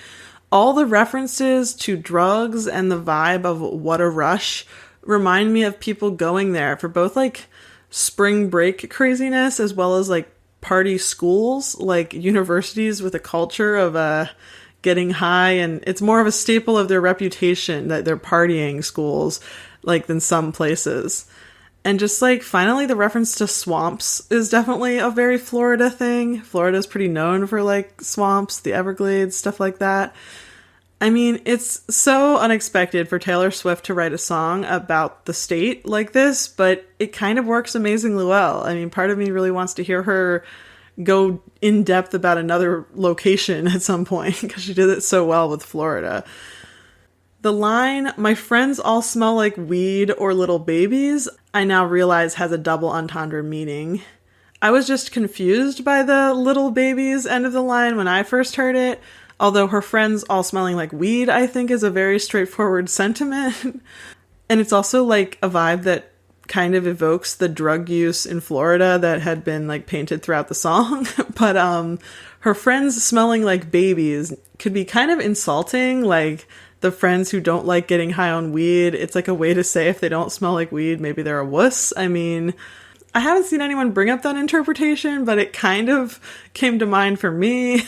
Speaker 2: All the references to drugs and the vibe of What a Rush remind me of people going there for both like spring break craziness as well as like party schools, like universities with a culture of getting high, and it's more of a staple of their reputation that they're partying schools like than some places. And just like finally the reference to swamps is definitely a very Florida thing. Florida's pretty known for like swamps, the Everglades, stuff like that. I mean, it's so unexpected for Taylor Swift to write a song about the state like this, but it kind of works amazingly well. I mean, part of me really wants to hear her go in depth about another location at some point because she did it so well with Florida. The line, "My friends all smell like weed or little babies," I now realize has a double entendre meaning. I was just confused by the little babies end of the line when I first heard it. Although her friends all smelling like weed, I think, is a very straightforward sentiment. And it's also like a vibe that kind of evokes the drug use in Florida that had been like painted throughout the song. But her friends smelling like babies could be kind of insulting, like the friends who don't like getting high on weed. It's like a way to say if they don't smell like weed, maybe they're a wuss. I mean, I haven't seen anyone bring up that interpretation, but it kind of came to mind for me.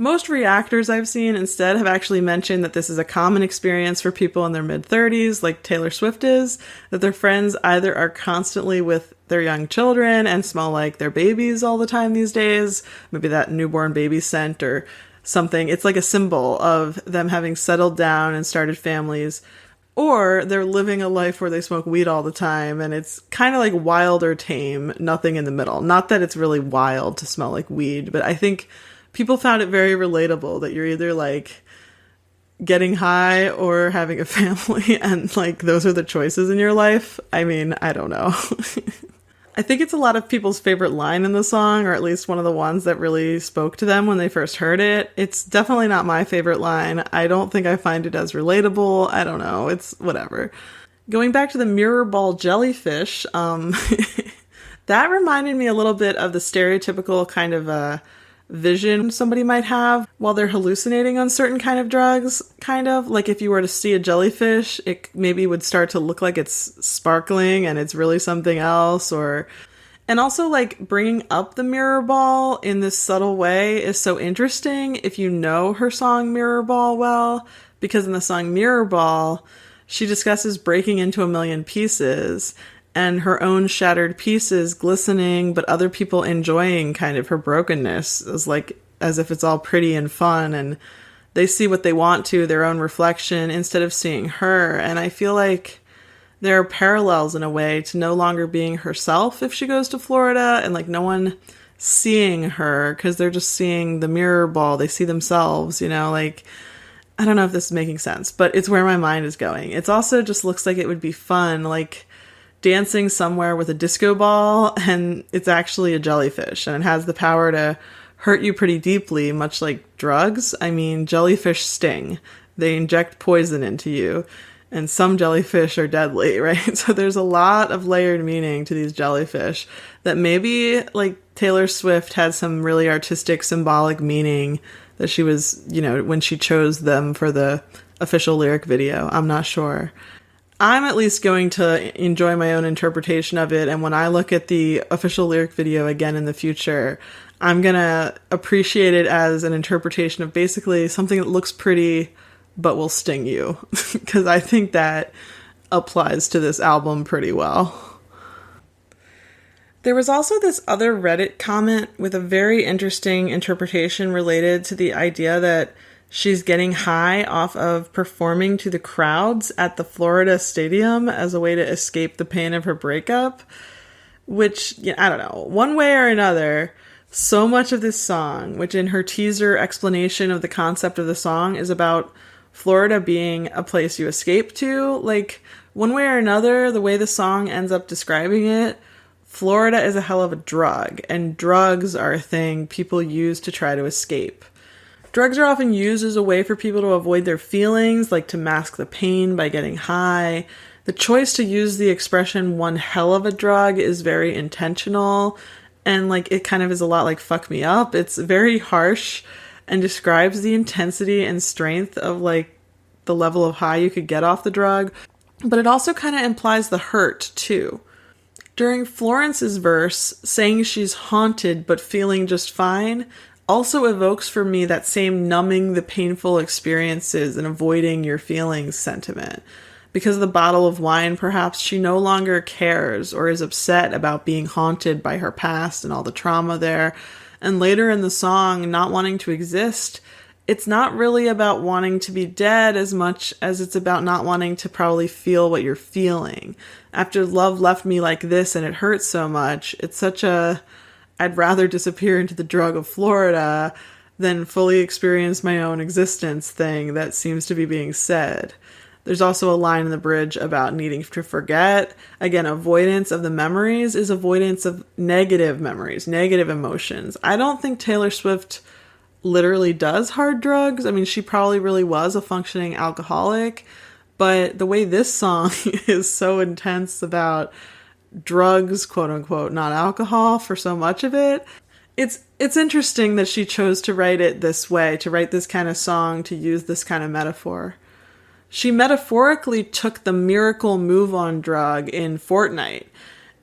Speaker 2: Most reactors I've seen instead have actually mentioned that this is a common experience for people in their mid-30s, like Taylor Swift is, that their friends either are constantly with their young children and smell like their babies all the time these days, maybe that newborn baby scent or something. It's like a symbol of them having settled down and started families. Or they're living a life where they smoke weed all the time and it's kind of like wild or tame, nothing in the middle. Not that it's really wild to smell like weed, but I think people found it very relatable that you're either like getting high or having a family and like those are the choices in your life. I mean, I don't know. I think it's a lot of people's favorite line in the song, or at least one of the ones that really spoke to them when they first heard it. It's definitely not my favorite line. I don't think I find it as relatable. I don't know. It's whatever. Going back to the mirror ball jellyfish, that reminded me a little bit of the stereotypical kind of vision somebody might have while they're hallucinating on certain kind of drugs. Kind of like if you were to see a jellyfish, it maybe would start to look like it's sparkling and it's really something else. And also like bringing up the mirror ball in this subtle way is so interesting if you know her song Mirror Ball well, because in the song Mirror Ball, she discusses breaking into a million pieces and her own shattered pieces glistening, but other people enjoying kind of her brokenness as if it's all pretty and fun, and they see what they want to, their own reflection, instead of seeing her. And I feel like there are parallels in a way to no longer being herself if she goes to Florida, and like no one seeing her because they're just seeing the mirror ball. They see themselves, like, I don't know if this is making sense, but it's where my mind is going. It's also just looks like it would be fun, like dancing somewhere with a disco ball and it's actually a jellyfish and it has the power to hurt you pretty deeply, much like drugs. I mean, jellyfish sting. They inject poison into you and some jellyfish are deadly, right? So there's a lot of layered meaning to these jellyfish that maybe like Taylor Swift had some really artistic symbolic meaning that she was, when she chose them for the official lyric video. I'm not sure. I'm at least going to enjoy my own interpretation of it, and when I look at the official lyric video again in the future, I'm gonna appreciate it as an interpretation of basically something that looks pretty but will sting you, because I think that applies to this album pretty well. There was also this other Reddit comment with a very interesting interpretation related to the idea that she's getting high off of performing to the crowds at the Florida stadium as a way to escape the pain of her breakup, which, I don't know, one way or another, so much of this song, which in her teaser explanation of the concept of the song is about Florida being a place you escape to, like, one way or another, the way the song ends up describing it, Florida is a hell of a drug, and drugs are a thing people use to try to escape. Drugs are often used as a way for people to avoid their feelings, like to mask the pain by getting high. The choice to use the expression one hell of a drug is very intentional, and like it kind of is a lot like fuck me up. It's very harsh and describes the intensity and strength of like the level of high you could get off the drug, but it also kind of implies the hurt too. During Florence's verse, saying she's haunted but feeling just fine also evokes for me that same numbing the painful experiences and avoiding your feelings sentiment. Because of the bottle of wine, perhaps she no longer cares or is upset about being haunted by her past and all the trauma there. And later in the song, not wanting to exist, it's not really about wanting to be dead as much as it's about not wanting to probably feel what you're feeling. After love left me like this and it hurts so much, it's such a I'd rather disappear into the drug of Florida than fully experience my own existence thing that seems to be being said. There's also a line in the bridge about needing to forget. Again, avoidance of the memories is avoidance of negative memories, negative emotions. I don't think Taylor Swift literally does hard drugs. I mean, she probably really was a functioning alcoholic, but the way this song is so intense about drugs, quote unquote, not alcohol for so much of it. It's interesting that she chose to write it this way, to write this kind of song, to use this kind of metaphor. She metaphorically took the miracle move on drug in Fortnite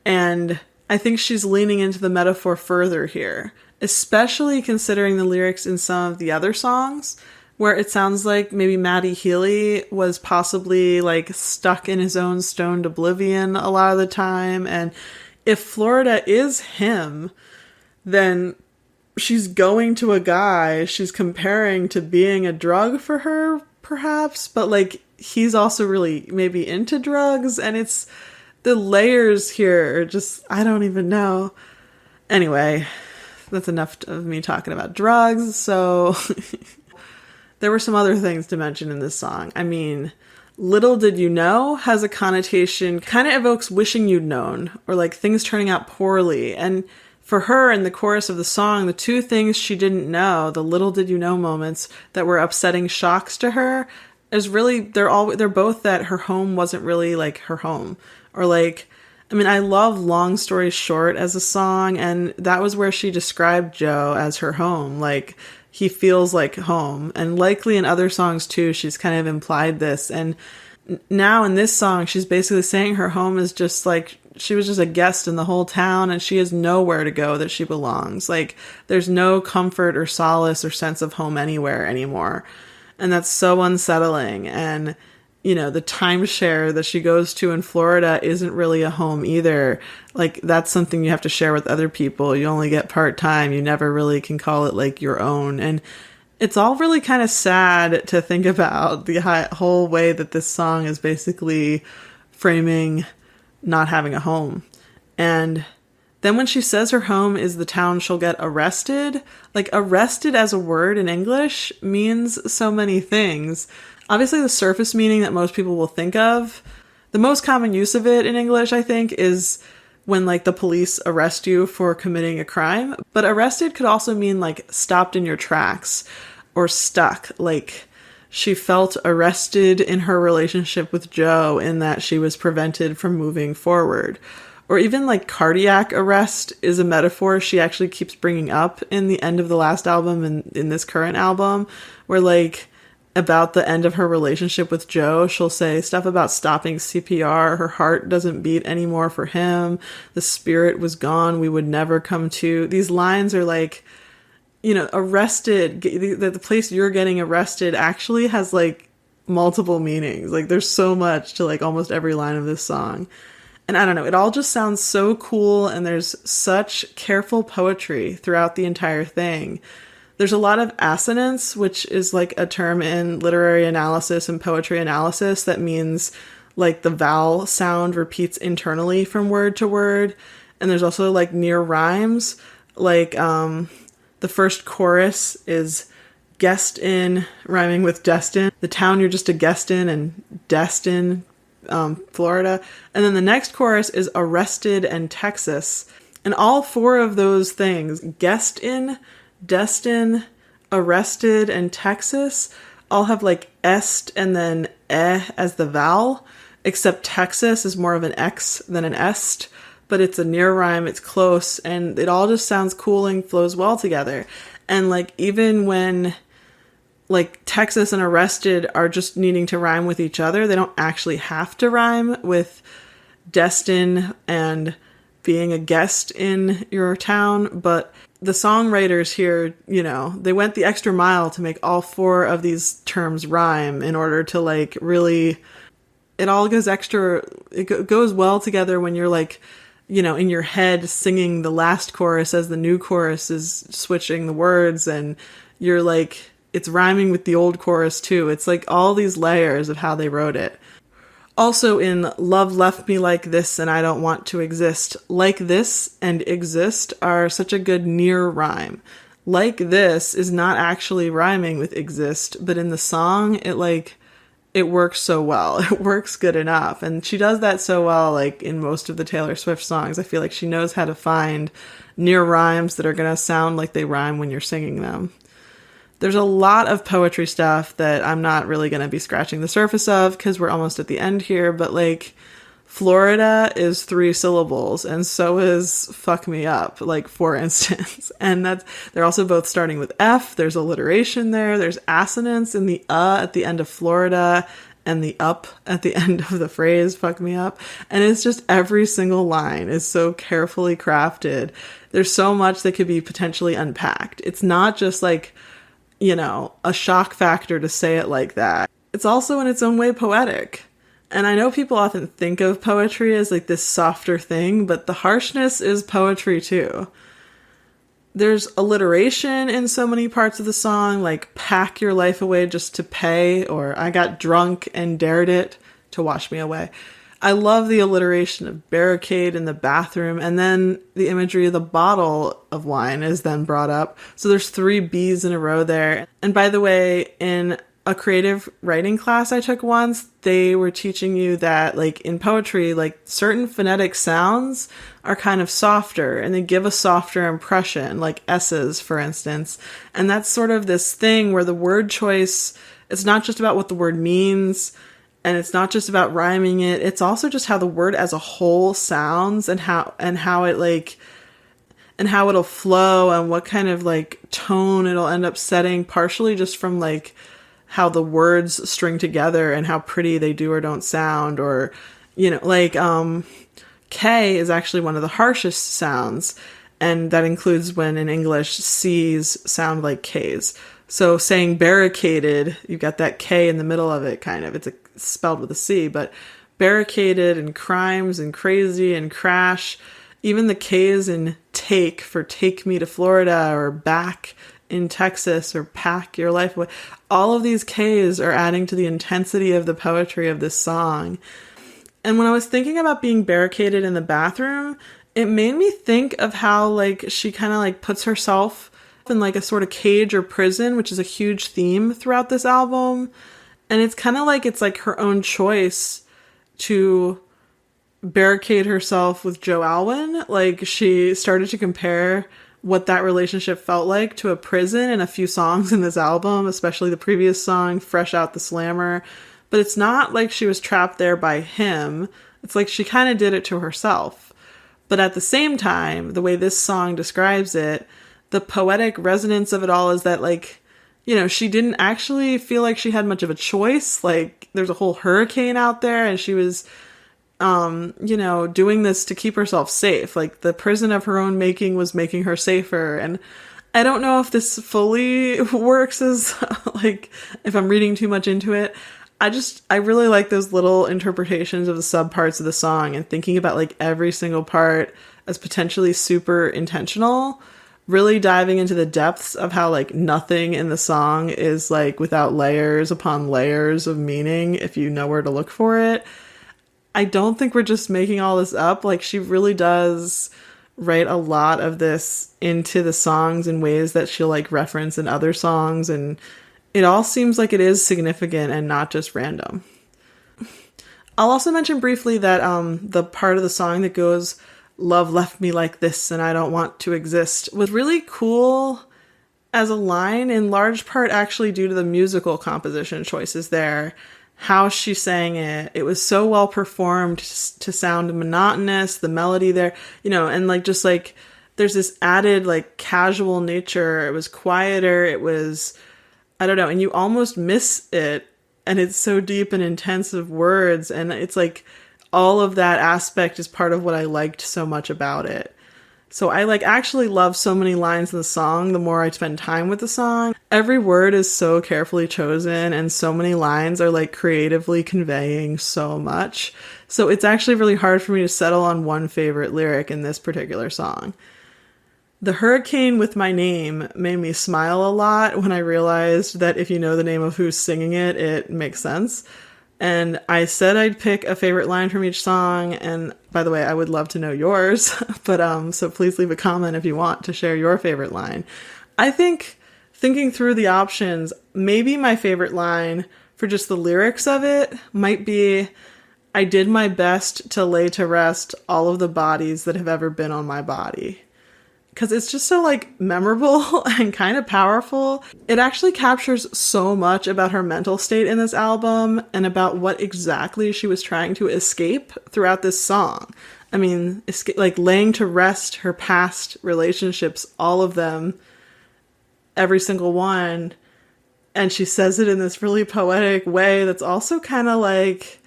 Speaker 2: and I think she's leaning into the metaphor further here, especially considering the lyrics in some of the other songs, where it sounds like maybe Matty Healy was possibly like stuck in his own stoned oblivion a lot of the time. And if Florida is him, then she's going to a guy she's comparing to being a drug for her, perhaps, but like he's also really maybe into drugs, and it's the layers here are just, I don't even know. Anyway, that's enough of me talking about drugs. So there were some other things to mention in this song. I mean, Little Did You Know has a connotation, kind of evokes wishing you'd known, or like things turning out poorly. And for her, in the chorus of the song, the two things she didn't know, the little did you know moments that were upsetting shocks to her, is really, they're both that her home wasn't really like her home. Or like, I mean, I love Long Story Short as a song, and that was where she described Joe as her home. Like, he feels like home. And likely in other songs too, she's kind of implied this. And now in this song, she's basically saying her home is just like, she was just a guest in the whole town, and she has nowhere to go that she belongs. Like, there's no comfort or solace or sense of home anywhere anymore. And that's so unsettling. And, you know, the timeshare that she goes to in Florida isn't really a home either. Like, that's something you have to share with other people. You only get part-time. You never really can call it like your own. And it's all really kind of sad to think about the whole way that this song is basically framing not having a home. And then when she says her home is the town she'll get arrested, like arrested as a word in English means so many things. Obviously the surface meaning that most people will think of, the most common use of it in English, I think, is when like the police arrest you for committing a crime. But arrested could also mean like stopped in your tracks or stuck. Like, she felt arrested in her relationship with Joe in that she was prevented from moving forward. Or even like cardiac arrest is a metaphor she actually keeps bringing up in the end of the last album and in this current album, where like about the end of her relationship with Joe, she'll say stuff about stopping CPR. Her heart doesn't beat anymore for him. The spirit was gone. We would never come to. These lines are like, you know, arrested, the place you're getting arrested actually has like multiple meanings. Like, there's so much to like almost every line of this song. And I don't know, it all just sounds so cool, and there's such careful poetry throughout the entire thing. There's a lot of assonance, which is like a term in literary analysis and poetry analysis that means like the vowel sound repeats internally from word to word. And there's also like near rhymes, like the first chorus is guest in, rhyming with destin. The town you're just a guest in, and destin, Florida. And then the next chorus is arrested and Texas. And all four of those things, guest in, destin, arrested, and Texas, all have like est and then as the vowel, except Texas is more of an X than an est. But it's a near rhyme, it's close, and it all just sounds cool and flows well together. And like, even when like Texas and arrested are just needing to rhyme with each other, they don't actually have to rhyme with destin and being a guest in your town. But the songwriters here, you know, they went the extra mile to make all four of these terms rhyme in order to like really, it all goes extra, it goes well together when you're like, you know, in your head singing the last chorus as the new chorus is switching the words, and you're like, it's rhyming with the old chorus too. It's like all these layers of how they wrote it. Also in Love Left Me Like This and I Don't Want to Exist, like this and exist are such a good near rhyme. Like this is not actually rhyming with exist, but in the song it works so well. It works good enough. And she does that so well, like in most of the Taylor Swift songs. I feel like she knows how to find near rhymes that are going to sound like they rhyme when you're singing them. There's a lot of poetry stuff that I'm not really going to be scratching the surface of because we're almost at the end here, but like Florida is 3 syllables and so is fuck me up, like for instance. And they're also both starting with F. There's alliteration there. There's assonance in the at the end of Florida. and the up at the end of the phrase fuck me up. And it's just every single line is so carefully crafted. There's so much that could be potentially unpacked. It's not just like, a shock factor to say it like that. It's also in its own way poetic. And I know people often think of poetry as like this softer thing, but the harshness is poetry too. There's alliteration in so many parts of the song, like pack your life away just to pay, or I got drunk and dared it to wash me away. I love the alliteration of barricade in the bathroom, and then the imagery of the bottle of wine is then brought up. So there's 3 B's in a row there. And by the way, in a creative writing class I took once, they were teaching you that like in poetry, like certain phonetic sounds are kind of softer and they give a softer impression, like S's, for instance. And that's sort of this thing where the word choice, it's not just about what the word means and it's not just about rhyming it. It's also just how the word as a whole sounds and how it like, and how it'll flow and what kind of like tone it'll end up setting, partially just from like how the words string together and how pretty they do or don't sound, or, like, K is actually one of the harshest sounds. And that includes when in English, C's sound like K's. So saying barricaded, you've got that K in the middle of it, kind of. It's spelled with a C, but barricaded and crimes and crazy and crash, even the K's in take for take me to Florida or back in Texas or pack your life away. All of these K's are adding to the intensity of the poetry of this song. And when I was thinking about being barricaded in the bathroom, it made me think of how like she kind of like puts herself in like a sort of cage or prison, which is a huge theme throughout this album. And it's kind of like it's like her own choice to barricade herself with Joe Alwyn. Like she started to compare what that relationship felt like to a prison in a few songs in this album, especially the previous song, Fresh Out the Slammer. But it's not like she was trapped there by him. It's like she kind of did it to herself. But at the same time, the way this song describes it, the poetic resonance of it all is that like, she didn't actually feel like she had much of a choice. Like there's a whole hurricane out there and she was doing this to keep herself safe. Like the prison of her own making was making her safer. And I don't know if this fully works as like, if I'm reading too much into it. I really like those little interpretations of the subparts of the song and thinking about like every single part as potentially super intentional, really diving into the depths of how like nothing in the song is like without layers upon layers of meaning if you know where to look for it. I don't think we're just making all this up. Like she really does write a lot of this into the songs in ways that she'll like reference in other songs. And it all seems like it is significant and not just random. I'll also mention briefly that the part of the song that goes, love left me like this and I don't want to exist, was really cool as a line, in large part actually due to the musical composition choices there. How she sang it. It was so well performed to sound monotonous, the melody there, and like, just like, there's this added like casual nature. It was quieter. It was, I don't know. And you almost miss it. And it's so deep and intense of words. And it's like all of that aspect is part of what I liked so much about it. So I like actually love so many lines in the song the more I spend time with the song. Every word is so carefully chosen and so many lines are like creatively conveying so much. So it's actually really hard for me to settle on one favorite lyric in this particular song. The hurricane with my name made me smile a lot when I realized that if you know the name of who's singing it, it makes sense. And I said I'd pick a favorite line from each song. And by the way, I would love to know yours, but so please leave a comment if you want to share your favorite line. I think thinking through the options, maybe my favorite line for just the lyrics of it might be, I did my best to lay to rest all of the bodies that have ever been on my body. Because it's just so like memorable and kind of powerful. It actually captures so much about her mental state in this album and about what exactly she was trying to escape throughout this song. I mean, like laying to rest her past relationships, all of them, every single one. And she says it in this really poetic way that's also kind of like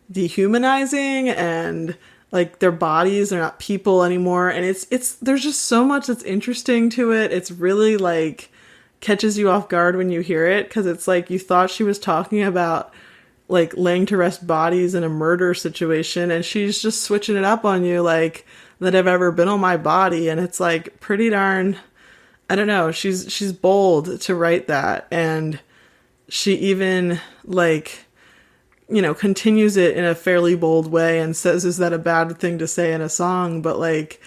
Speaker 2: dehumanizing, and like their bodies are not people anymore. And it's there's just so much that's interesting to it. It's really like catches you off guard when you hear it, because it's like you thought she was talking about like laying to rest bodies in a murder situation, and she's just switching it up on you like that have ever been on my body. And it's like pretty darn, I don't know, she's bold to write that. And she even like, you know, continues it in a fairly bold way and says, is that a bad thing to say in a song? But like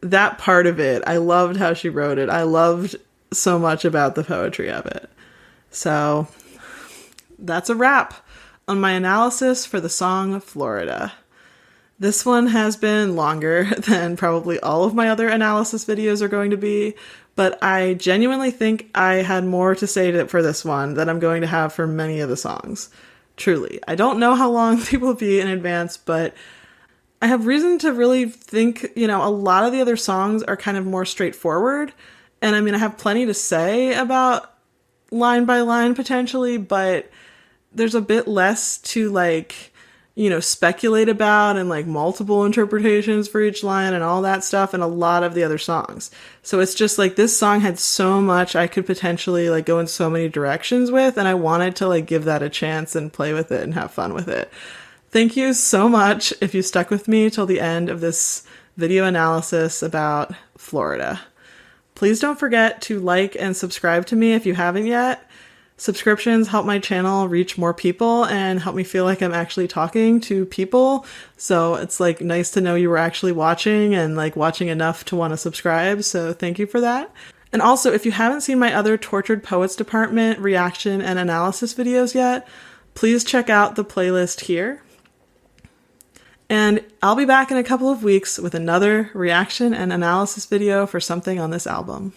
Speaker 2: that part of it, I loved how she wrote it. I loved so much about the poetry of it. So that's a wrap on my analysis for the song Florida. This one has been longer than probably all of my other analysis videos are going to be, but I genuinely think I had more to say for this one than I'm going to have for many of the songs. Truly. I don't know how long they will be in advance, but I have reason to really think, you know, a lot of the other songs are kind of more straightforward. And I mean, I have plenty to say about line by line potentially, but there's a bit less to like, you know, speculate about, and like multiple interpretations for each line and all that stuff in a lot of the other songs. So it's just like this song had so much I could potentially like go in so many directions with, and I wanted to like give that a chance and play with it and have fun with it. Thank you so much if you stuck with me till the end of this video analysis about Florida. Please don't forget to like and subscribe to me if you haven't yet. Subscriptions help my channel reach more people and help me feel like I'm actually talking to people. So it's like nice to know you were actually watching and like watching enough to want to subscribe. So thank you for that. And also, if you haven't seen my other Tortured Poets Department reaction and analysis videos yet, please check out the playlist here. And I'll be back in a couple of weeks with another reaction and analysis video for something on this album.